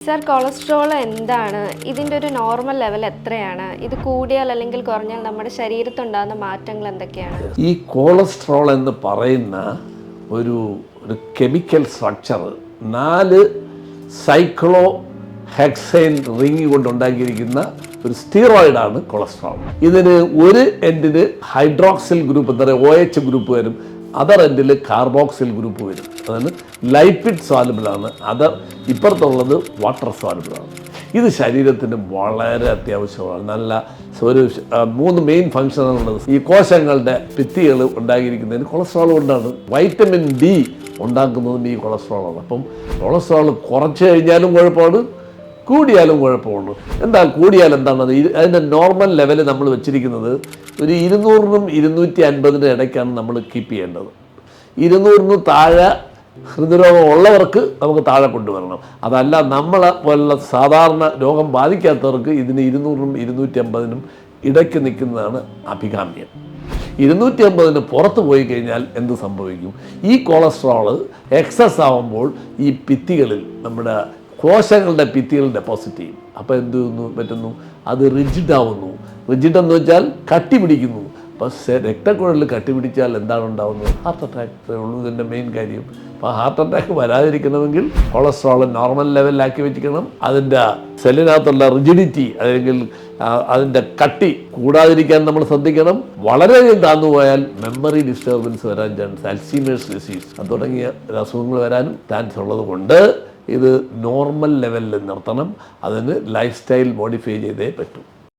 Sir, cholesterol എന്താണ്? ഇതിൻ്റെ ഒരു നോർമൽ ലെവൽ എത്രയാണ്? ഇത് കൂടിയാൽ അല്ലെങ്കിൽ കുറഞ്ഞാൽ നമ്മുടെ ശരീരത്തുണ്ടാകുന്ന മാറ്റങ്ങൾ എന്തൊക്കെയാണ്? ഈ കൊളസ്ട്രോൾ എന്ന് പറയുന്ന ഒരു chemical structure 4 cyclohexane ring കൊണ്ടുണ്ടാക്കിയിരിക്കുന്ന ഒരു സ്റ്റീറോയിഡാണ് കൊളസ്ട്രോൾ. ഇതിന് ഒരു എൻഡിന് ഹൈഡ്രോക്സിൽ ഗ്രൂപ്പ് എന്താ പറയുക OH ഗ്രൂപ്പ് വരും, അതർ എൻഡിൽ കാർബോക്സിൽ ഗ്രൂപ്പ് വരും. അതാണ് ലൈപ്പിഡ് സോലുബിളാണ്, അതർ ഇപ്പുറത്തുള്ളത് വാട്ടർ സോലുബിളാണ്. ഇത് ശരീരത്തിന് വളരെ അത്യാവശ്യമാണ്. നല്ല ഒരു 3 മെയിൻ ഫങ്ഷനുള്ളത് ഈ കോശങ്ങളുടെ ഭിത്തികൾ ഉണ്ടാക്കിയിരിക്കുന്നതിന് കൊളസ്ട്രോൾ കൊണ്ടാണ്. വൈറ്റമിൻ D ഉണ്ടാക്കുന്നതും ഈ കൊളസ്ട്രോളാണ്. അപ്പം കൊളസ്ട്രോൾ കുറച്ച് കഴിഞ്ഞാലും കുഴപ്പമാണ്, കൂടിയാലും കുഴപ്പമുണ്ട്. എന്താ കൂടിയാൽ എന്താണത്? അതിൻ്റെ നോർമൽ ലെവൽ നമ്മൾ വെച്ചിരിക്കുന്നത് ഒരു 200-നും 250-നും ഇടയ്ക്കാണ് നമ്മൾ കീപ്പ് ചെയ്യേണ്ടത്. 200-ന് താഴെ ഹൃദ്രോഗം ഉള്ളവർക്ക് നമുക്ക് താഴെ കൊണ്ടുവരണം. അതല്ല നമ്മളെ പോലുള്ള സാധാരണ രോഗം ബാധിക്കാത്തവർക്ക് ഇതിന് 200-നും 250-നും ഇടയ്ക്ക് നിൽക്കുന്നതാണ് അഭികാമ്യം. 250-ന് പുറത്ത് പോയി കഴിഞ്ഞാൽ എന്ത് സംഭവിക്കും? ഈ കൊളസ്ട്രോള് എക്സസ് ആവുമ്പോൾ ഈ ഭിത്തികളിൽ നമ്മുടെ കോശങ്ങളുടെ ഭിത്തികൾ ഡെപ്പോസിറ്റ് ചെയ്യും. അപ്പോൾ എന്ത് പറ്റുന്നു? അത് റിജിഡാവുന്നു. റിജിഡ് എന്ന് വെച്ചാൽ കട്ടി പിടിക്കുന്നു. അപ്പോൾ രക്തക്കുഴലിൽ കട്ടി പിടിച്ചാൽ എന്താണ് ഉണ്ടാകുന്നത്? ഹാർട്ട് അറ്റാക്ക് ഉള്ളൂ ഇതിൻ്റെ മെയിൻ കാര്യം. അപ്പോൾ ഹാർട്ട് അറ്റാക്ക് വരാതിരിക്കണമെങ്കിൽ കൊളസ്ട്രോൾ നോർമൽ ലെവലിലാക്കി വെച്ചിരിക്കണം. അതിൻ്റെ സെല്ലിനകത്തുള്ള റിജിഡിറ്റി അല്ലെങ്കിൽ അതിൻ്റെ കട്ടി കൂടാതിരിക്കാൻ നമ്മൾ ശ്രദ്ധിക്കണം. വളരെയധികം താഴ്ന്നു പോയാൽ മെമ്മറി ഡിസ്റ്റർബൻസ് വരാൻ ചാൻസ്, അൽസീമേഴ്സ് ഡിസീസ് അത് തുടങ്ങിയ അസുഖങ്ങൾ വരാനും ചാൻസ് ഉള്ളത് കൊണ്ട് ഇത് നോർമൽ ലെവലിൽ നിർത്തണം. അതിന് ലൈഫ് സ്റ്റൈൽ മോഡിഫൈ ചെയ്തേ പറ്റൂ.